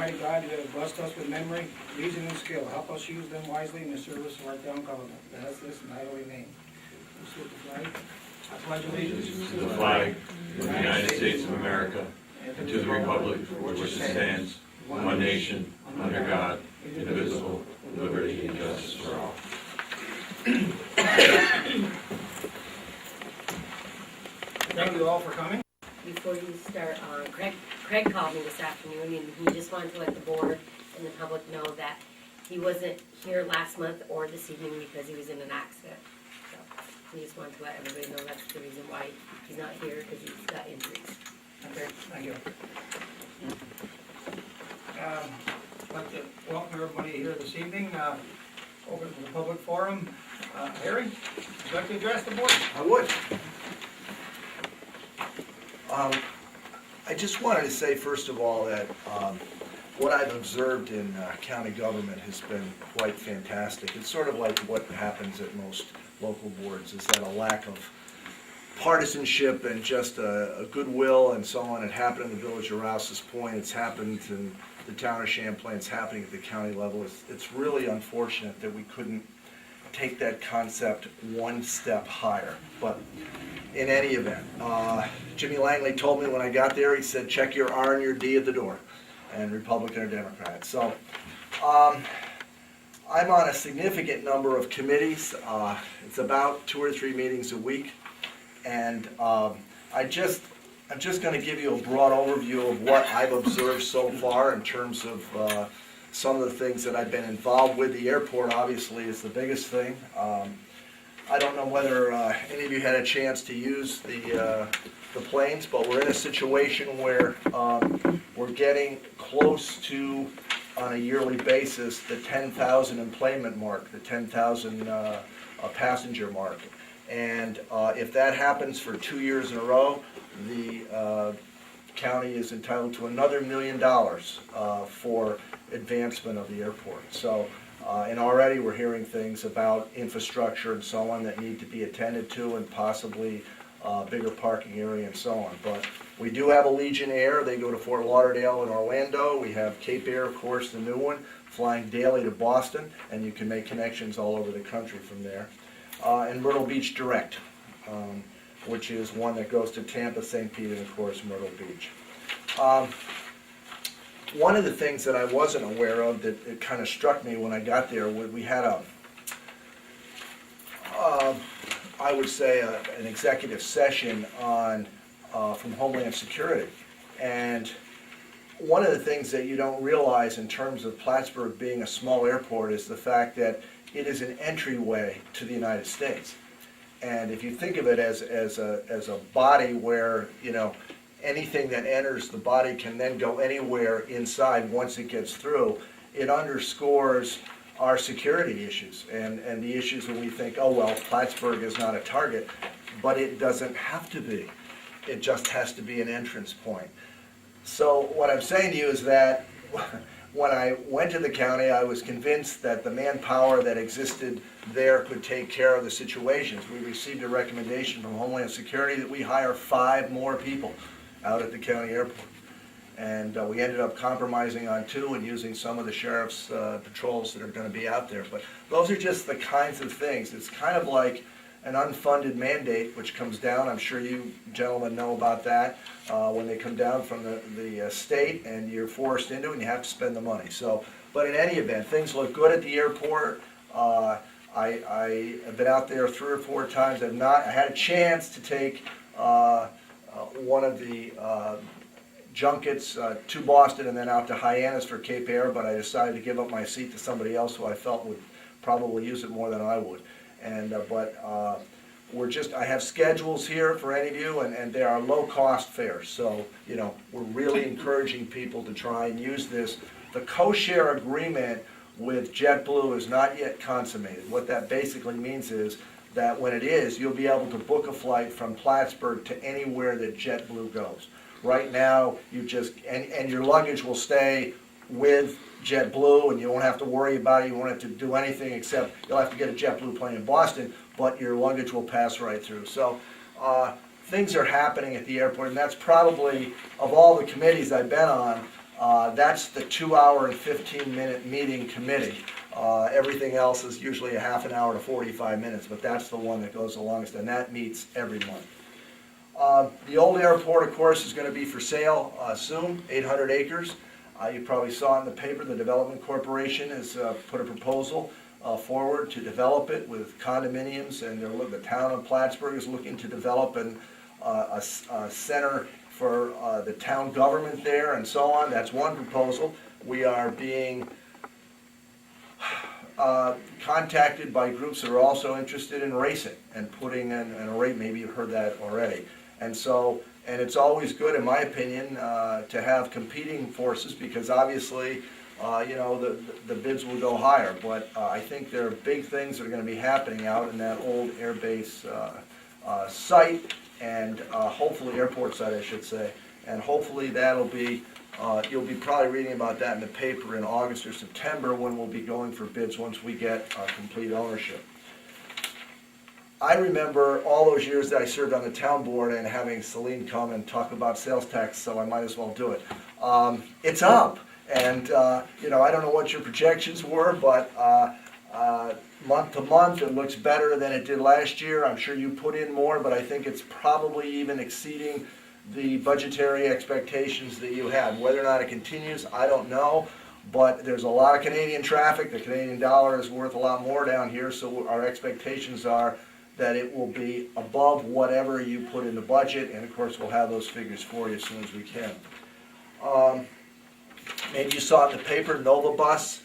Almighty God, you have blessed us with memory, reason, and skill. Help us use them wisely in the service of our town government. Grant us this in thy holy name. Let's salute the flag. I pledge allegiance To the flag of the United States of America and to the republic for which it stands, one nation, under God, indivisible, with liberty and justice for all. Thank you all for coming. Before you start, Craig called me this afternoon, and he just wanted to let the board and the public know that he wasn't here last month or this evening because he was in an accident. So he just wanted to let everybody know that's the reason why he's not here, because he's got injuries. Okay, thank you. I'd like to welcome everybody here this evening. Open to the public forum. Harry, would you like to address the board? I would. I just wanted to say, first of all, that what I've observed in county government has been quite fantastic. It's sort of like what happens at most local boards, is that a lack of partisanship and just a goodwill and so on. It happened in the village of Rouse's Point. It's happened in the town of Champlain. It's happening at the county level. It's really unfortunate that we couldn't take that concept one step higher. But in any event, Jimmy Langley told me when I got there, he said, check your R and your D at the door, and Republican or Democrat. So I'm on a significant number of committees. It's about 2 or 3 meetings a week. And I'm just going to give you a broad overview of what I've observed so far in terms of some of the things that I've been involved with. The airport, obviously, is the biggest thing. I don't know whether any of you had a chance to use the planes, but we're in a situation where we're getting close to, on a yearly basis, the 10,000 employment mark, the 10,000 passenger mark. And if that happens for 2 years in a row, the county is entitled to another $1 million for advancement of the airport. So, and already we're hearing things about infrastructure and so on that need to be attended to, and possibly bigger parking area and so on. But we do have Allegiant Air. They go to Fort Lauderdale and Orlando. We have Cape Air, of course, the new one, flying daily to Boston, and you can make connections all over the country from there. And Myrtle Beach Direct, which is one that goes to Tampa, St. Pete, and of course Myrtle Beach. One of the things that I wasn't aware of that it kind of struck me when I got there, we had I would say an executive session on from Homeland Security. And one of the things that you don't realize in terms of Plattsburgh being a small airport is the fact that it is an entryway to the United States. And if you think of it as a body where, you know, anything that enters the body can then go anywhere inside once it gets through, it underscores our security issues and the issues when we think, oh well, Plattsburgh is not a target, but it doesn't have to be. It just has to be an entrance point. So what I'm saying to you is that when I went to the county, I was convinced that the manpower that existed there could take care of the situations. We received a recommendation from Homeland Security that we hire 5 more people out at the county airport. And we ended up compromising on 2 and using some of the sheriff's patrols that are going to be out there. But those are just the kinds of things. It's kind of like an unfunded mandate which comes down. I'm sure you gentlemen know about that, when they come down from the state and you're forced into it and you have to spend the money. So, but in any event, things look good at the airport. I have been out there 3 or 4 times. I had a chance to take one of the junkets to Boston and then out to Hyannis for Cape Air, but I decided to give up my seat to somebody else who I felt would probably use it more than I would. And I have schedules here for any of you, and they are low-cost fares. So, you know, we're really encouraging people to try and use this. The co-share agreement with JetBlue is not yet consummated. What that basically means is that when it is, you'll be able to book a flight from Plattsburgh to anywhere that JetBlue goes. Right now, you just, and your luggage will stay with JetBlue, and you won't have to worry about it. You won't have to do anything except you'll have to get a JetBlue plane in Boston, but your luggage will pass right through. So things are happening at the airport, and that's probably, of all the committees I've been on, That's the 2-hour and 15-minute meeting committee. Everything else is usually a half an hour to 45 minutes, but that's the one that goes the longest, and that meets every month. The old airport, of course, is going to be for sale soon, 800 acres. You probably saw in the paper, the Development Corporation has put a proposal forward to develop it with condominiums, and the town of Plattsburgh is looking to develop a center for the town government there and so on. That's one proposal. We are being contacted by groups that are also interested in racing and putting in a rate, maybe you've heard that already. And so, and it's always good, in my opinion, to have competing forces, because obviously, the bids will go higher. But I think there are big things that are going to be happening out in that old air base site, and hopefully airport site, I should say. And hopefully that'll be, you'll be probably reading about that in the paper in August or September, when we'll be going for bids once we get complete ownership. I remember all those years that I served on the town board and having Celine come and talk about sales tax, so I might as well do it. It's up, and I don't know what your projections were, but month to month it looks better than it did last year. I'm sure you put in more, but I think it's probably even exceeding the budgetary expectations that you had. Whether or not it continues, I don't know, but there's a lot of Canadian traffic. The Canadian dollar is worth a lot more down here, so our expectations are that it will be above whatever you put in the budget, and of course we'll have those figures for you as soon as we can. Maybe you saw it in the paper, Nova Bus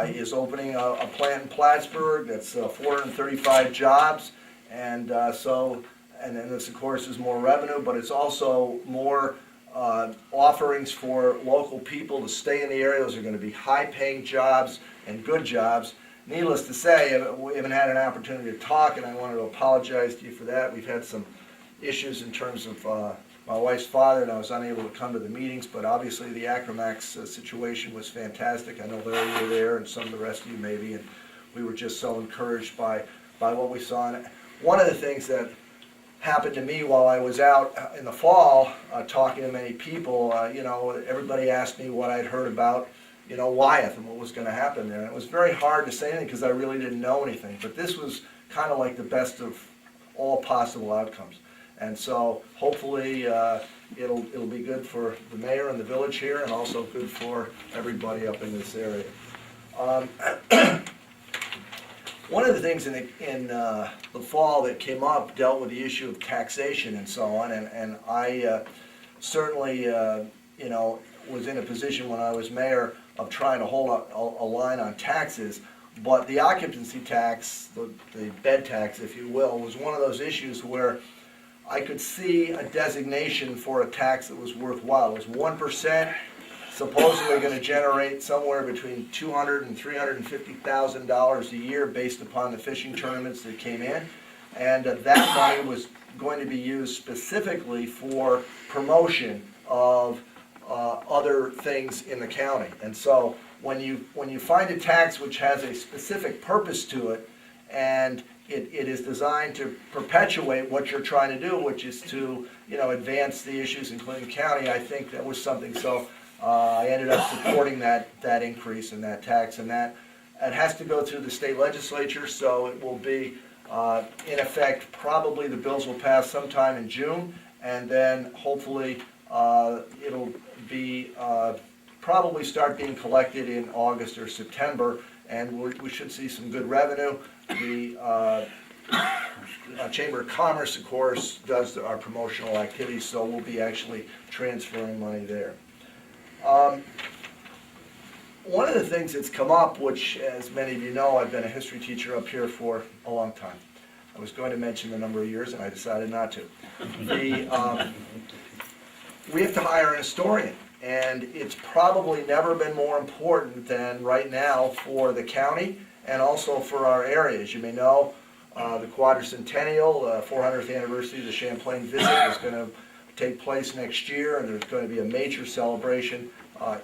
is opening a plant in Plattsburgh. That's 435 jobs, and and then this of course is more revenue, but it's also more offerings for local people to stay in the area. Those are going to be high-paying jobs and good jobs. Needless to say, we haven't had an opportunity to talk, and I wanted to apologize to you for that. We've had some issues in terms of my wife's father, and I was unable to come to the meetings, but obviously the Acromax situation was fantastic. I know Larry, you were there, and some of the rest of you maybe, and we were just so encouraged by what we saw. And one of the things that happened to me while I was out in the fall talking to many people, everybody asked me what I'd heard about Wyeth and what was going to happen there. And it was very hard to say anything because I really didn't know anything. But this was kind of like the best of all possible outcomes. And so hopefully it'll be good for the mayor and the village here, and also good for everybody up in this area. One of the things in the fall that came up dealt with the issue of taxation and so on. And I certainly was in a position when I was mayor of trying to hold a line on taxes, but the occupancy tax, the bed tax, if you will, was one of those issues where I could see a designation for a tax that was worthwhile. It was 1%, supposedly going to generate somewhere between $200,000 and $350,000 a year based upon the fishing tournaments that came in, and that money was going to be used specifically for promotion of other things in the county. And so when you find a tax which has a specific purpose to it, and it is designed to perpetuate what you're trying to do, which is to advance the issues in Clinton County, I think that was something. So I ended up supporting that increase in that tax, and that it has to go through the state legislature, so it will be in effect. Probably the bills will pass sometime in June, and then hopefully it'll be probably start being collected in August or September, and we should see some good revenue. The Chamber of Commerce, of course, does our promotional activities, so we'll be actually transferring money there. One of the things that's come up, which, as many of you know, I've been a history teacher up here for a long time. I was going to mention the number of years, and I decided not to. We have to hire an historian, and it's probably never been more important than right now for the county and also for our area. As you may know, the quadricentennial, 400th anniversary of the Champlain visit is going to take place next year, and there's going to be a major celebration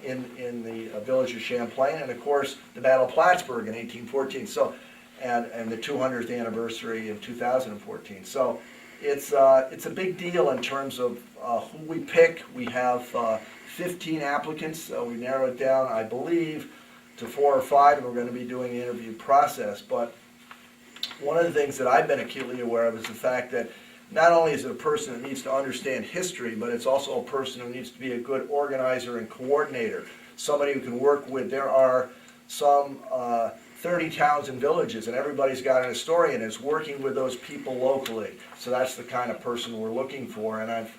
in the village of Champlain, and of course the Battle of Plattsburgh in 1814. So, and the 200th anniversary in 2014. So it's a big deal in terms of who we pick. We have 15 applicants. We narrowed it down, I believe, to 4 or 5, and we're going to be doing the interview process. But one of the things that I've been acutely aware of is the fact that not only is it a person that needs to understand history, but it's also a person who needs to be a good organizer and coordinator, somebody who can work with. There are some 30 towns and villages, and everybody's got an historian and is working with those people locally. So that's the kind of person we're looking for, and I've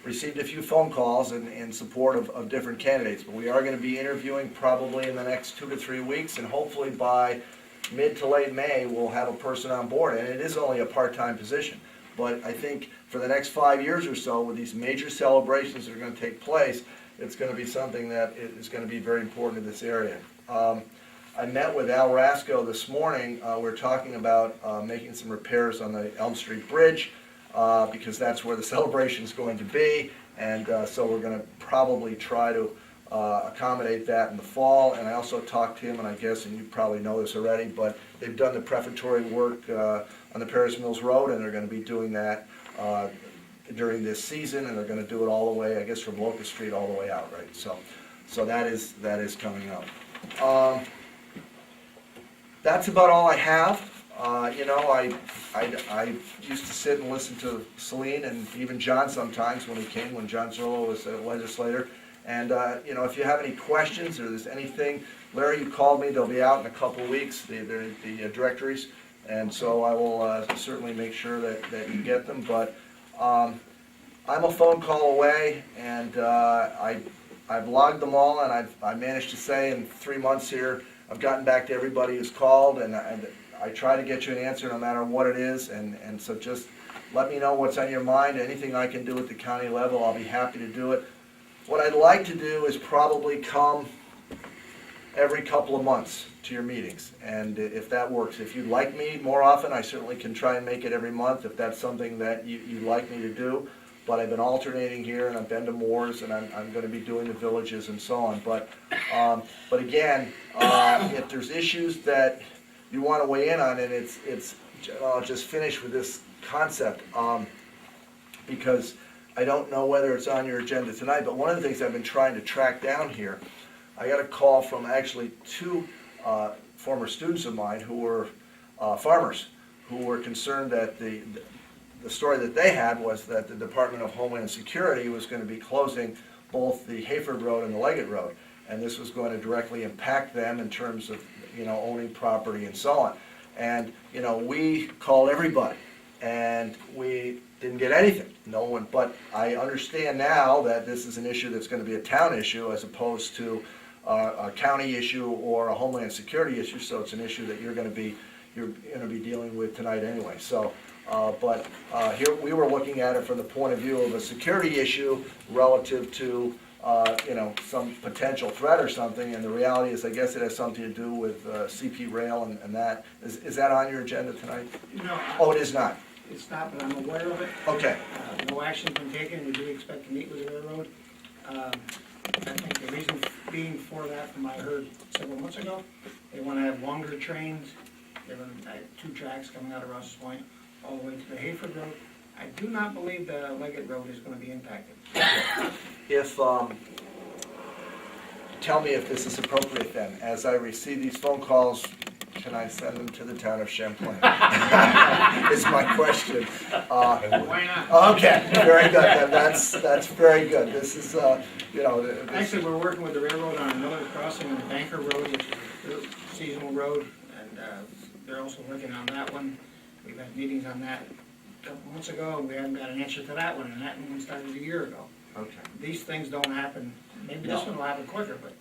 received a few phone calls in support of different candidates, but we are going to be interviewing probably in the next 2 to 3 weeks, and hopefully by mid to late May, we'll have a person on board, and it is only a part-time position. But I think for the next 5 years or so, with these major celebrations that are going to take place, it's going to be something that is going to be very important in this area. I met with Al Rasco this morning. We're talking about making some repairs on the Elm Street Bridge because that's where the celebration is going to be, and so we're going to probably try to accommodate that in the fall. And I also talked to him, and I guess, and you probably know this already, but they've done the prefatory work on the Paris Mills Road, and they're going to be doing that during this season, and they're going to do it all the way, I guess, from Locust Street all the way out, right? So that is coming up. That's about all I have. You know, I used to sit and listen to Celine and even John sometimes when John Zorlo was a legislator. And, you know, if you have any questions or there's anything, Larry, you called me, they'll be out in a couple of weeks, the directories. And so I will certainly make sure that you get them. But I'm a phone call away, and I've logged them all, and I managed to say in 3 months here, I've gotten back to everybody who's called, and I try to get you an answer no matter what it is. And so just let me know what's on your mind. Anything I can do at the county level, I'll be happy to do it. What I'd like to do is probably come every couple of months to your meetings, and if that works. If you'd like me more often, I certainly can try and make it every month if that's something that you'd like me to do. But I've been alternating here, and I've been to Moores, and I'm going to be doing the villages and so on. But again, if there's issues that you want to weigh in on, and I'll just finish with this concept, because I don't know whether it's on your agenda tonight, but one of the things I've been trying to track down here, I got a call from actually 2 former students of mine who were farmers, who were concerned that the story that they had was that the Department of Homeland Security was going to be closing both the Hayford Road and the Leggett Road, and this was going to directly impact them in terms of, you know, owning property and so on. And, you know, we called everybody, and we didn't get anything. No one. But I understand now that this is an issue that's going to be a town issue as opposed to a county issue or a Homeland Security issue. So it's an issue that you're going to be dealing with tonight anyway. So, here we were looking at it from the point of view of a security issue relative to you know, some potential threat or something. And the reality is, I guess it has something to do with CP Rail and that. Is that on your agenda tonight? No. Oh, it is not. It's not, but I'm aware of it. Okay. No action been taken. We do expect to meet with the railroad. I think the reason being for that, from what I heard several months ago, they want to have longer trains. They're going to have 2 tracks coming out of Ross's Point all the way to the Hayford Road. I do not believe the Leggett Road is going to be impacted. If tell me if this is appropriate then. As I receive these phone calls, can I send them to the town of Champlain? Is my question. Why not? Okay, very good. Then that's very good. This is you know. Actually, we're working with the railroad on another crossing on the Banker Road, which is a seasonal road, and they're also working on that one. We've had meetings on that a couple months ago, and we haven't got an answer to that one, and that one started a year ago. Okay. These things don't happen, maybe this one will happen quicker, but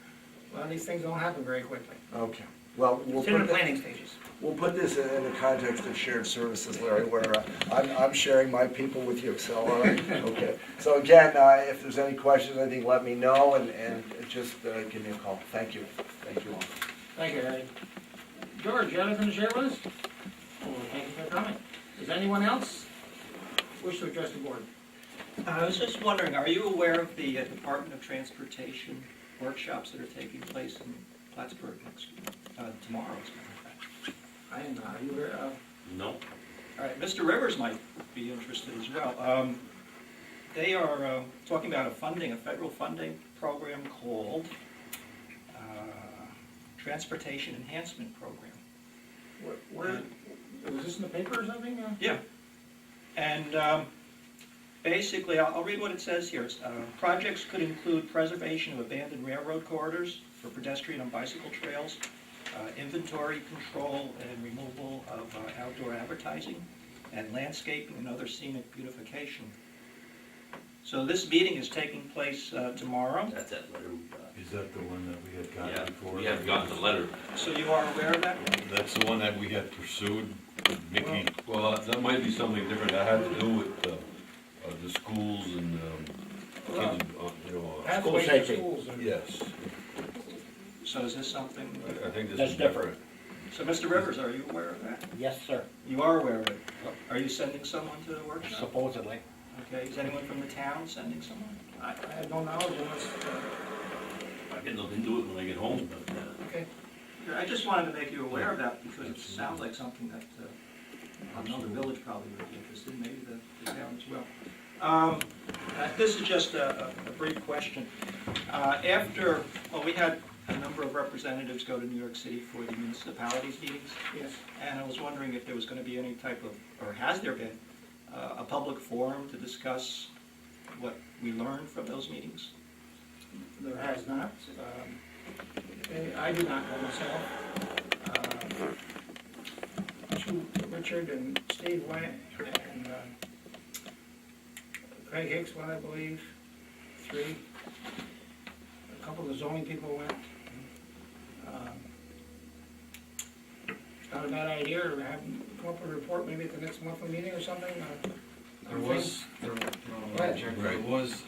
a lot of these things don't happen very quickly. Okay. Well, It's in the planning stages. We'll put this in the context of shared services, Larry, where I'm sharing my people with you, so, all right? Okay. So again, if there's any questions, anything, let me know, and just give me a call. Thank you. Thank you all. Thank you, Harry. George, you have anything to share with us? Well, thank you for your comment. Does anyone else wish to address the board? I was just wondering, are you aware of the Department of Transportation workshops that are taking place in Plattsburgh tomorrow, as a matter of fact? I am not. Are you aware of? No. All right, Mr. Rivers might be interested as well. They are talking about a federal funding program called Transportation Enhancement Program. Where, was this in the paper or something? Yeah. And basically, I'll read what it says here. Projects could include preservation of abandoned railroad corridors for pedestrian and bicycle trails, inventory control and removal of outdoor advertising, and landscaping and other scenic beautification. So this meeting is taking place tomorrow. That's that letter we got. Is that the one that we had Yeah, gotten before? we have gotten the letter. So you are aware of that? That's the one that we had pursued, Mickey. Well, that might be something different, that had to do with the schools and, kids, Pathways to schools. yes, So is this something? I think this That's is different. So Mr. Rivers, are you aware of that? Yes, sir, You are aware of it. Are you sending someone to the workshop? supposedly. Okay, is anyone from the town sending someone? I have no knowledge unless, I can look into it when I get home, but, okay. I just wanted to make you aware of that because it sounds like something that, I know the village probably would be interested in, maybe the town as well. This is just a brief question. We had a number of representatives go to New York City for the municipalities meetings, Yes. and I was wondering if there was going to be any type of, or has there been, a public forum to discuss what we learned from those meetings? There has not. I do not know myself. Richard and Steve went, and Craig Hicks went, I believe, 3. A couple of the zoning people went. It's not a bad idea to have them come up with a report maybe at the next monthly meeting or something. There was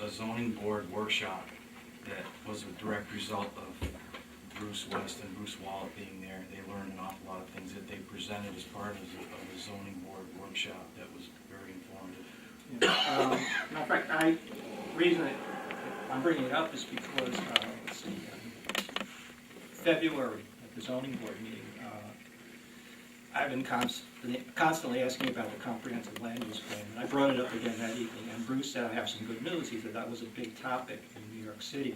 a zoning board workshop that was a direct result of Bruce West and Bruce Wallet being there. They learned an awful lot of things that they presented as part of the zoning board workshop that was very informative. Matter of fact, reason I'm bringing it up is because, let's see, February at the zoning board meeting, I've been constantly asking about the comprehensive land use plan, and I brought it up again that evening, and Bruce said, I have some good news. He said that was a big topic in New York City,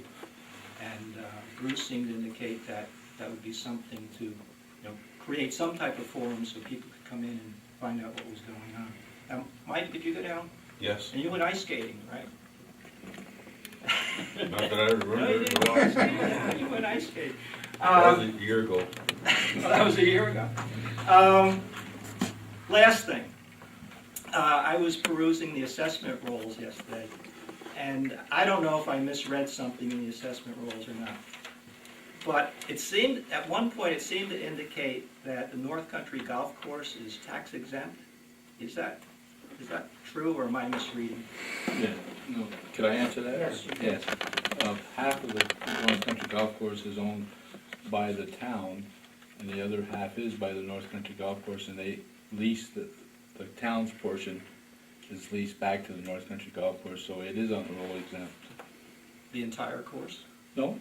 and Bruce seemed to indicate that that would be something to, create some type of forum so people could come in and find out what was going on. Now, Mike, did you go down? Yes, And you went ice skating, right? not that I remember. No, you didn't go ice skating. You went ice skating. That was a year ago. Well, that was a year ago. Last thing, I was perusing the assessment rolls yesterday, and I don't know if I misread something in the assessment rolls or not. But it seemed, at one point, it seemed to indicate that the North Country Golf Course is tax exempt. Is that true, or am I misreading? Yeah, no, could I answer that? Yes, you can. Yes. Half of the North Country Golf Course is owned by the town, and the other half is by the North Country Golf Course, and they lease the town's portion is leased back to the North Country Golf Course, so it is on the roll exempt. The entire course? No,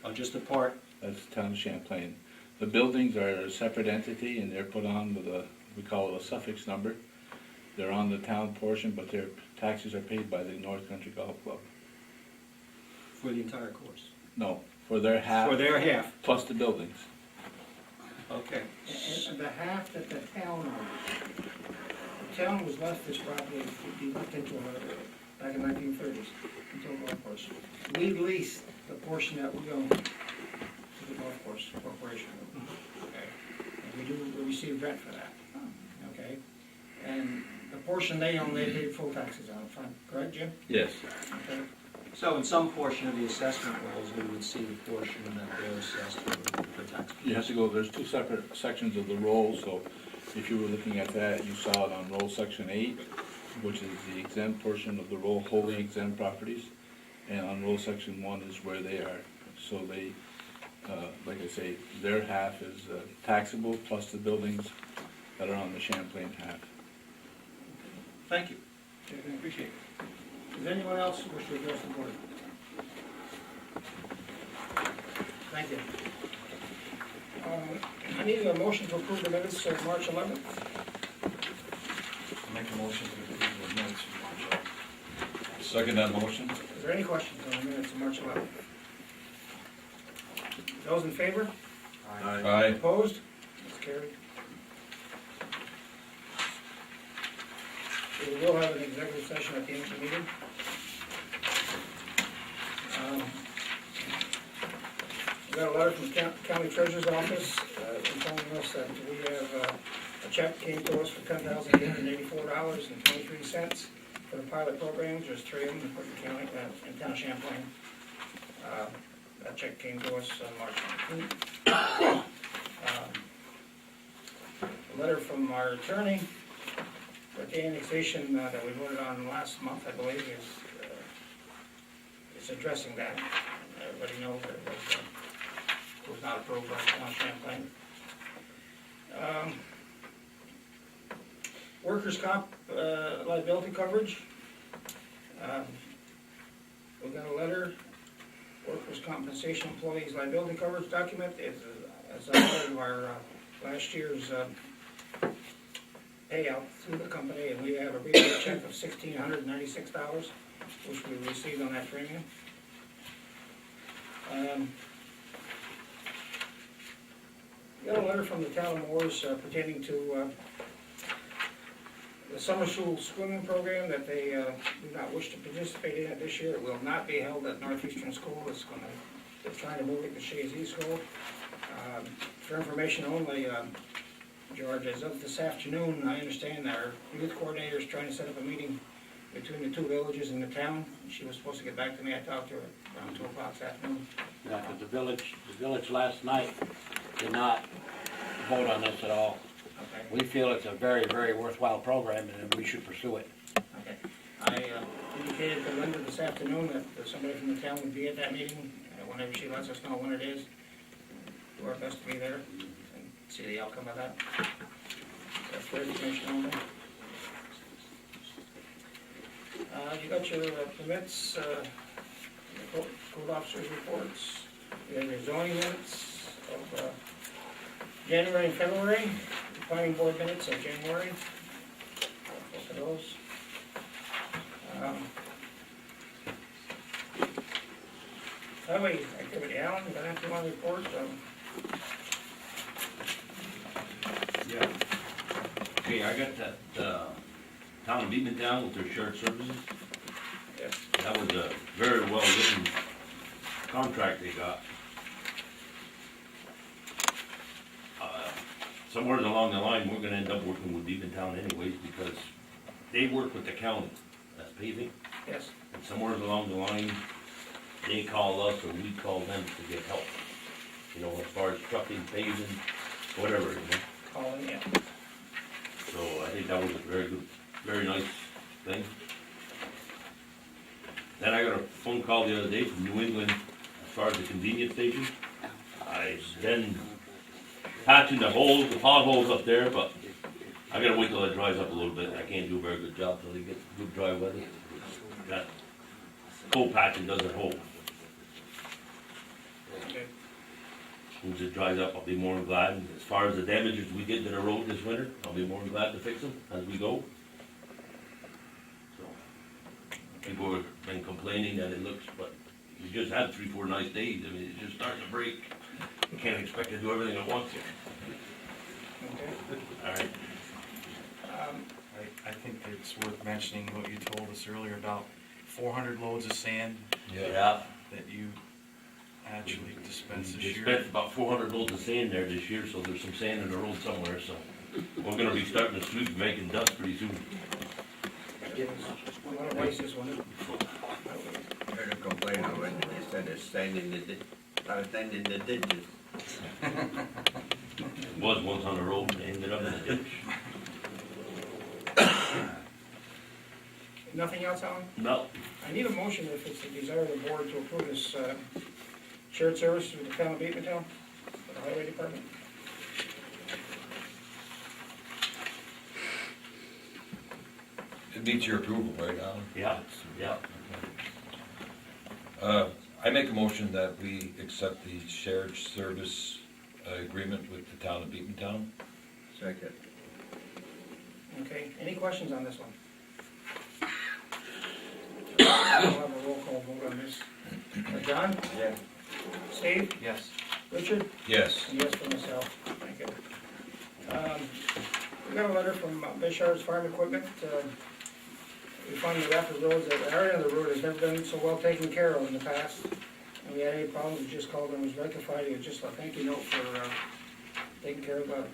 Or just a part? that's the town of Champlain. The buildings are a separate entity, and they're put on with we call it a suffix number. They're on the town portion, but their taxes are paid by the North Country Golf Club. For the entire course? No, for their half. For their half? Plus the buildings. Okay. And the half that the town owns, the town was left this property to be looked into back in 1930s, until golf course. We leased the portion that we own to the golf course corporation. Okay. And we receive rent for that. Okay. And the portion they own, they pay full taxes on front, correct, Jim? Yes. Okay. So in some portion of the assessment rolls, we would see the portion that they're assessed for tax. You have to go, there's 2 separate sections of the roll, so if you were looking at that, you saw it on roll section 8, which is the exempt portion of the roll, wholly exempt properties, and on roll section 1 is where they are. So they, like I say, their half is taxable, plus the buildings that are on the Champlain half. Thank you. Okay, I appreciate it. Does anyone else wish to address the board? Thank you. I need a motion to approve the minutes of March 11th. a motion to approve the minutes from March 11th. Second that motion? Is there any questions on the minutes of March 11th? Those in favor? Aye. Opposed? It's carried. We will have an executive session at the end of the meeting. We got a letter from the county treasurer's office informing us that we have a check came to us for $10,884.23 for the pilot programs. There's 3 of them in Portland County, in town of Champlain. That check came to us on March 19th. A letter from our attorney that the annexation that we voted on last month, I believe, is addressing that. Everybody knows that it was not approved by the town of Champlain. Workers' comp liability coverage. We got a letter, workers' compensation employees liability coverage document. It's a part of our last year's payout through the company, and we have a rebate check of $1,696, which we received on that premium. We got a letter from the town of Morris pertaining to the summer school swimming program that they do not wish to participate in it this year. It will not be held at Northeastern School. They're trying to move it to Shays East School. For information only, George, as of this afternoon, I understand our youth coordinator is trying to set up a meeting between the 2 villages in the town. She was supposed to get back to me. I talked to her around 2 o'clock this afternoon. Yeah, 'cause the village last night did not vote on this at all. Okay. We feel it's a very, very worthwhile program and we should pursue it. Okay. I indicated to Linda this afternoon that somebody from the town would be at that meeting, whenever she lets us know when it is. Do our best to be there and see the outcome of that. That's for information only. You got your permits, code officers' reports, you have your zoning minutes of January and February, the planning board minutes of January, both of those. Highway activity, Alan, you got anything on the report? Yeah. Okay, I got that, town of Beekman down with their shared services. Yes. That was a very well written contract they got. Somewhere along the line, we're gonna end up working with Beekman Town anyways, because they work with the county, that's paving. Yes. And somewhere along the line, they call us or we call them to get help. You know, as far as trucking, paving, whatever, you know. Calling, yeah. So I think that was a very good, very nice thing. Then I got a phone call the other day from New England as far as the convenience station. I've been patching the holes, the potholes up there, but I gotta wait till it dries up a little bit. I can't do a very good job till they get good dry weather. That cold patching doesn't hold. Okay. Once it dries up, I'll be more than glad. As far as the damages we get to the road this winter, I'll be more than glad to fix them as we go. So, people have been complaining that it looks, but we just had 3-4 nice days. I mean, it's just starting to break. You can't expect to do everything at once here. Okay. All right. I think it's worth mentioning what you told us earlier about 400 loads of sand Yeah. that you actually dispensed We this year. spent about 400 loads of sand there this year, so there's some sand in the road somewhere, so we're gonna be starting to sweep and making dust pretty soon. A lot of waste one. Heard a complaint of it, they said it's sand in the sand in the ditches. It was once on the road and ended up in the ditch. Nothing else, Alan? No, I need a motion if it's the desire of the board to approve this shared service with the town of Beekman for the highway department. It needs your approval, right, Alan? yeah, yeah. I make a motion that we accept the shared service agreement with the town of Beekman. Second. Okay, any questions on this one? I'll have a roll call vote on this. John? Yeah. Steve? Yes. Richard? Yes. Yes for myself, thank you. We got a letter from Bishar's Farm Equipment. We find the rapid roads, that area of the road has never been so well taken care of in the past. And we had any problems, we just called and it was rectified. It was just a thank you note for taking care of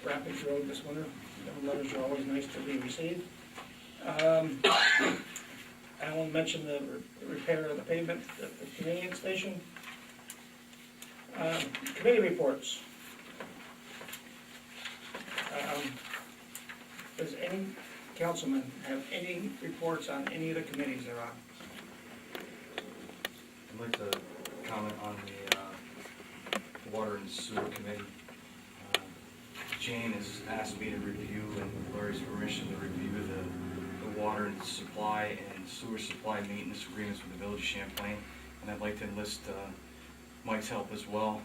Rapids Road this winter. Them letters are always nice to be received. I won't mention the repair of the pavement at the convenience station. Committee reports. Does any councilman have any reports on any of the committees they're on? I'd like to comment on the Water and Sewer Committee. Jane has asked me to review, and with Lori's permission, to review the water and supply and sewer supply maintenance agreements with the Village of Champlain. And I'd like to enlist Mike's help as well,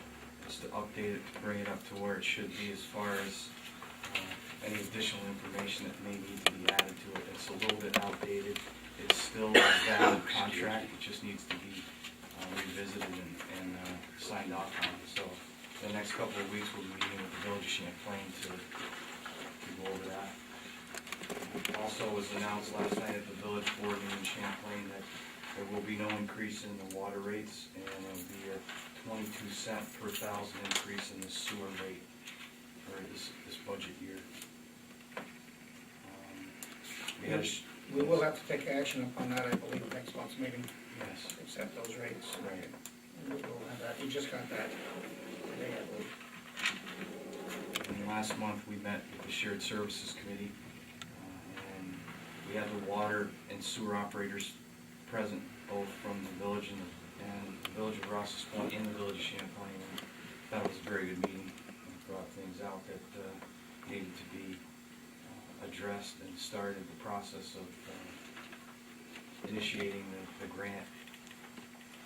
just to update it, to bring it up to where it should be as far as any additional information that may need to be added to it. It's a little bit outdated. It's still a valid contract, it just needs to be revisited and signed off on. So the next couple of weeks, we'll be meeting with the Village of Champlain to go over that. Also, was announced last night at the Village Board meeting in Champlain that there will be no increase in the water rates, and there will be a 22-cent per thousand increase in the sewer rate for this budget year. We will have to take action upon that, I believe, next month's meeting, Yes, accept those rates. right. And we'll have that, we just got that today, I believe. And last month, we met with the Shared Services Committee, and we had the water and sewer operators present, both from the village and the village of Ross's Point and the village of Champlain. And that was a very good meeting, and brought things out that needed to be addressed, and started the process of initiating the grant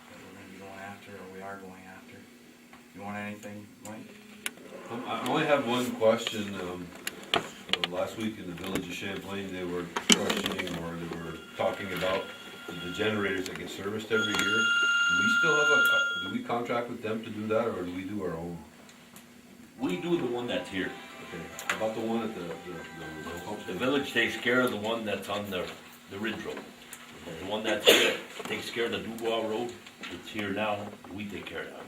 that we're going to be going after, or we are going after. You want anything, Mike? I only have one question. Last week in the Village of Champlain, they were questioning, or they were talking about the generators that get serviced every year. Do we still have do we contract with them to do that, or do we do our own? We do the one that's here. Okay, how about the one at the The village takes care of the one that's on the Ridge Road. The one that's here takes care of the Dubois Road. It's here now, we take care of that.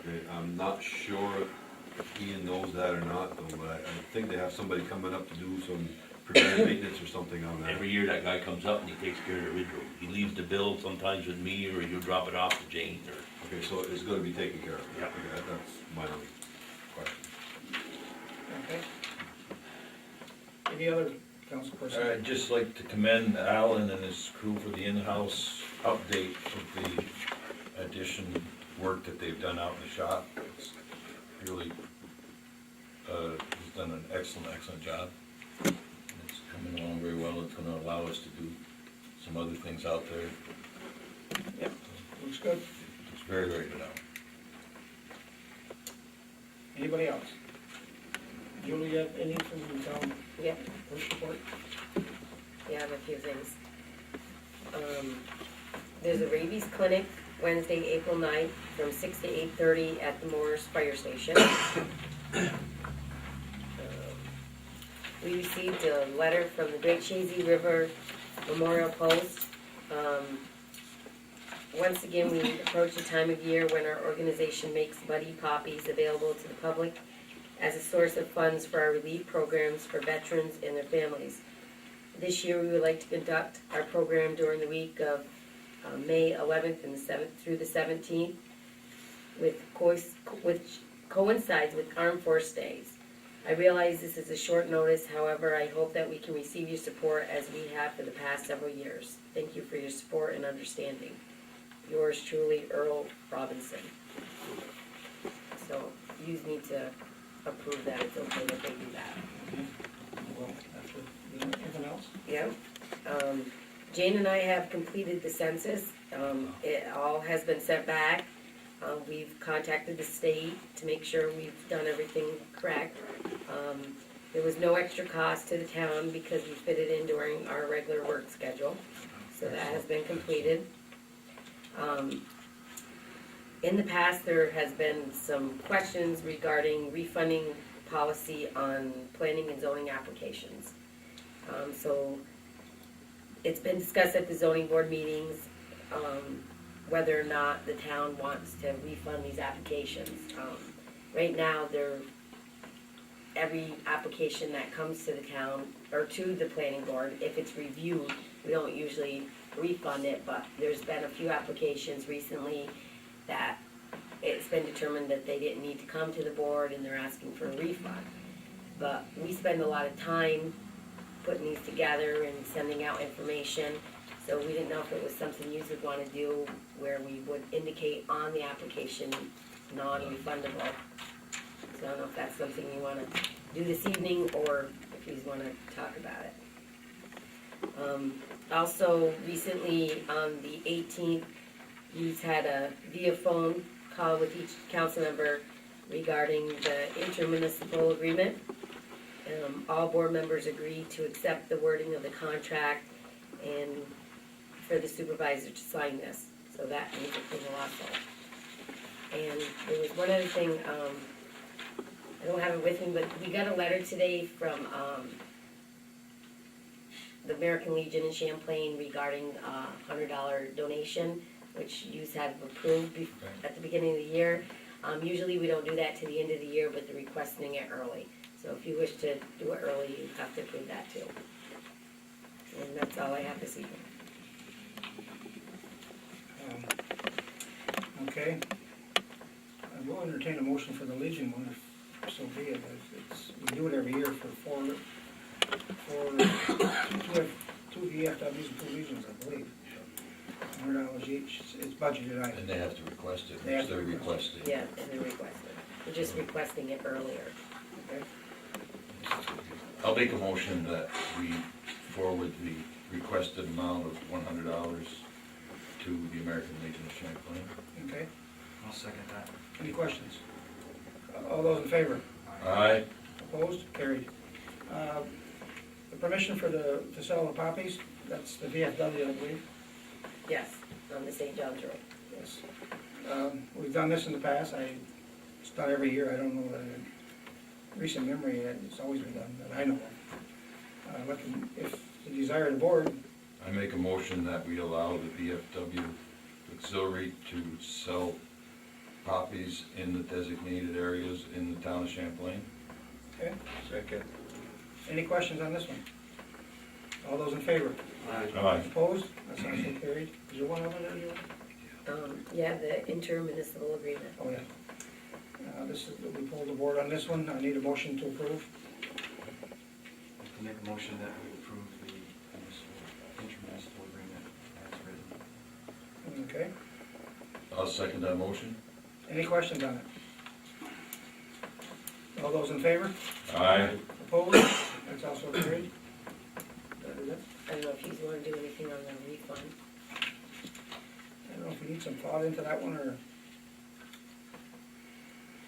Okay, I'm not sure if Ian knows that or not, though, but I think they have somebody coming up to do some preventive maintenance or something on that. Every year that guy comes up and he takes care of the Ridge Road. He leaves the bill sometimes with me, or he'll drop it off to Jane, or. Okay, so it's gonna be taken care of? Yeah. Okay, that's my only question. Okay. Any other council person? I'd just like to commend Alan and his crew for the in-house update of the addition work that they've done out in the shop. It's really, he's done an excellent job. It's coming along very well. It's gonna allow us to do some other things out there. Yep, looks good. It's very good out. Anybody else? Julie, you have any from the town Yep, clerk's report? yeah, I have a few things. There's a rabies clinic Wednesday, April 9th, from 6 to 8:30 at the Moores Fire Station. We received a letter from the Great Chazy River Memorial Post. Once again, we approach the time of year when our organization makes buddy poppies available to the public as a source of funds for our relief programs for veterans and their families. This year, we would like to conduct our program during the week of May 11th and the 7th through the 17th, which coincides with Armed Force Days. I realize this is a short notice, however, I hope that we can receive your support as we have for the past several years. Thank you for your support and understanding. Yours truly, Earl Robinson. So, you need to approve that, it's okay that they do that. Well, after, anything else? Yep. Jane and I have completed the census. It all has been sent back. We've contacted the state to make sure we've done everything correct. There was no extra cost to the town because we fit it in during our regular work schedule, so that has been completed. In the past, there has been some questions regarding refunding policy on planning and zoning applications. So it's been discussed at the zoning board meetings, whether or not the town wants to refund these applications. Right now, every application that comes to the town, or to the planning board, if it's reviewed, we don't usually refund it, but there's been a few applications recently that it's been determined that they didn't need to come to the board and they're asking for a refund. But we spend a lot of time putting these together and sending out information, so we didn't know if it was something you would want to do where we would indicate on the application non-refundable. So I don't know if that's something you want to do this evening or if you want to talk about it. Also, recently on the 18th, you had a via phone call with each council member regarding the intermunicipal agreement. All board members agreed to accept the wording of the contract and for the supervisor to sign this. So that means it was also. And there was one other thing, I don't have it with me, but we got a letter today from the American Legion in Champlain regarding $100 donation, which you have approved at the beginning of the year. Usually we don't do that to the end of the year, but they're requesting it early. So if you wish to do it early, you have to approve that too. And that's all I have this evening. Okay. I will entertain a motion for the Legion one, if so be it. We do it every year for two VFWs and 2 Legions, I believe. $100 each, it's budgeted item. And they have to request it, They have which they're to request requesting. Yeah, and they're requesting. We're just requesting it earlier. Okay. I'll make a motion that we forward the requested amount of $100 to the American Legion of Champlain. Okay, I'll second that. any questions? All those in favor? Aye. Opposed? Carried. The permission to sell the poppies, that's the VFW, I believe. Yes, on the St. John's Road. Yes. We've done this in the past, it's done every year, I don't know that in recent memory, it's always been done, that I know of. Looking, if the desire of the board, I make a motion that we allow the VFW auxiliary to sell poppies in the designated areas in the town of Champlain. okay? Second. Any questions on this one? All those in favor? Aye. Opposed? That's also carried. Is there one other there, Joe? Yeah, the intermunicipal agreement. Oh, yeah. This is, we pulled the board on this one, I need a motion to approve. To make a motion that we approve the intermunicipal agreement as written. Okay, I'll second that motion. any questions on it? All those in favor? Aye. Opposed? That's also carried. That is it. I don't know if you want to do anything on the refund. I don't know if you need some thought into that one, or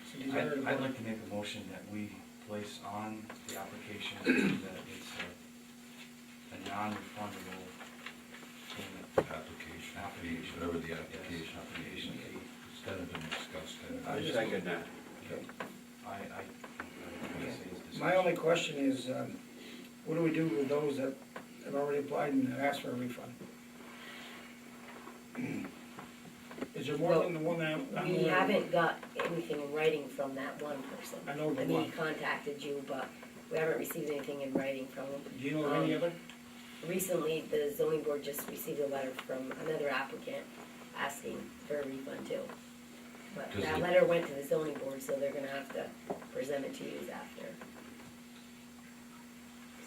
it's a desire of the I'd board. like to make a motion that we place on the application that it's a non-refundable payment. Application fee, whatever the application Yes, fee. application fee. It's kind of been discussed. I second that. I say it's discussion. My only question is, what do we do with those that have already applied and asked for a refund? Is there more than the one that I'm We aware of? haven't got anything in writing from that one person. I know the I mean, one. he contacted you, but we haven't received anything in writing from him. Do you know of any other? Recently, the zoning board just received a letter from another applicant asking for a refund too. But Does that it- letter went to the zoning board, so they're gonna have to present it to you after.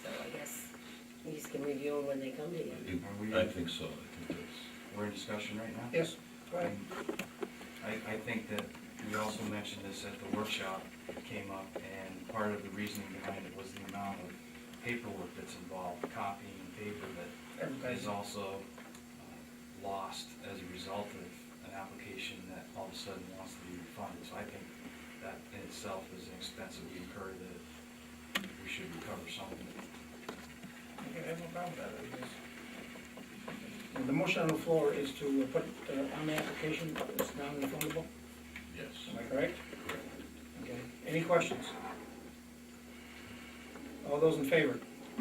So I guess you just can review them when they come to you. I think so, I think that's. We're in discussion right now? Yes, go ahead. I think that we also mentioned this at the workshop, came up, and part of the reasoning behind it was the amount of paperwork that's involved, copying paper that is Advertising. also lost as a result of an application that all of a sudden wants to be refunded. So I think that in itself is an expense that we incur that we we should recover something. Okay, I have no problem with that. I guess. The motion on the floor is to put on the application, it's non-refundable, Yes. am I correct? Okay, any questions? All those in favor?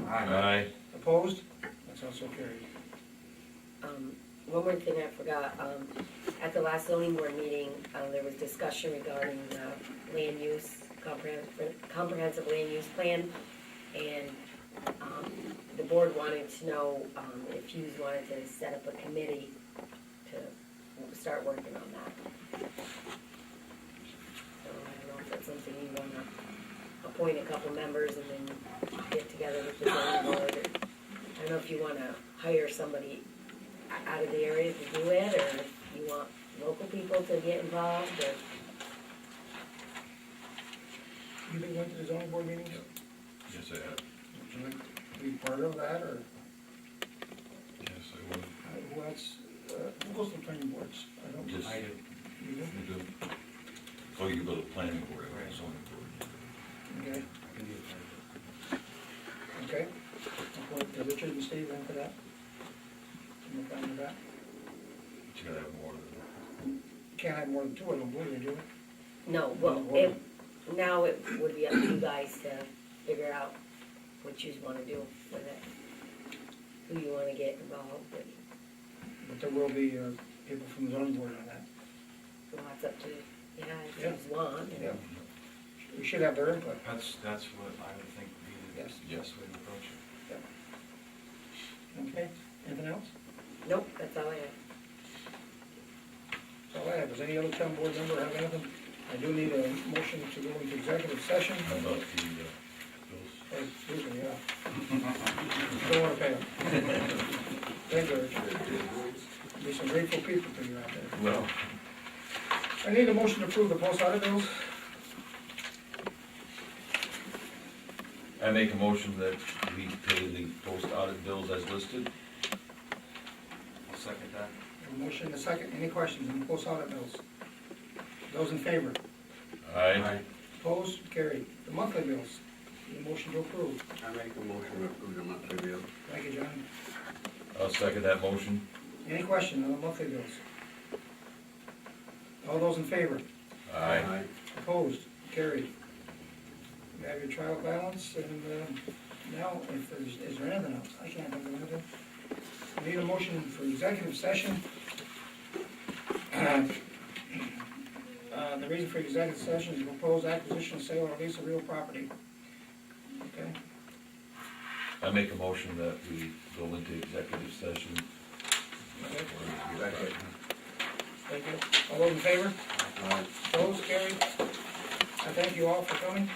Aye. Opposed? That's also carried. One more thing I forgot, at the last zoning board meeting, there was discussion regarding, land use, comprehensive land use plan, and, the board wanted to know, if you wanted to set up a committee to start working on that. So I don't know if that's something you wanna appoint a couple members and then get together with the zoning board, or, I don't know if you wanna hire somebody out of the area to do it, or if you want local people to get involved, or, You been going to the zoning board meetings? Yes, I have. Would you like to be part of that, or Yes, I would. who else, who goes to the planning boards? I don't. Just- I do. You do? You do? Oh, you go to the planning board, I go to zoning board. Okay, I can be a part of it. okay. I'll put Richard and Steve in for that. I'm fine with that. But you gotta have more than, You can't have more than two, I don't believe they do it. no, well, now it would be up to you guys to figure out what you wanna do with it. Who you wanna get involved, and But there will be people from the zoning board on that. well, it's up to, yeah, if Yeah. you just want. Yeah. We should have their input. That's what I would think would be Yes. the best way to approach it. Okay, anything else? Nope, that's all I have. That's all I have. Does any other town board member have anything? I do need a motion to go into executive session. how about the, bills? Oh, excuse me, yeah. Don't wanna pay them. Thank you, Richard. Be some grateful people to you out there. Well, I need a motion to approve the post audit bills. I make a motion that we pay the post audit bills as listed. I'll second that. A motion and a second. Any questions on the post audit bills? Those in favor? Aye. Opposed? Carried. The monthly bills. The motion to approve. I make a motion to approve the monthly bill. Thank you, John. I'll second that motion. Any question on the monthly bills? All those in favor? Aye. Opposed? Carried. You have your trial balance, and now, if there's, is there anything else? I can't think of anything. I need a motion for executive session. The reason for executive session is proposed acquisition, sale, or lease of real property. Okay, I make a motion that we go into executive session. okay, Second. thank you. All those in favor? Aye. Opposed? Carried. I thank you all for coming.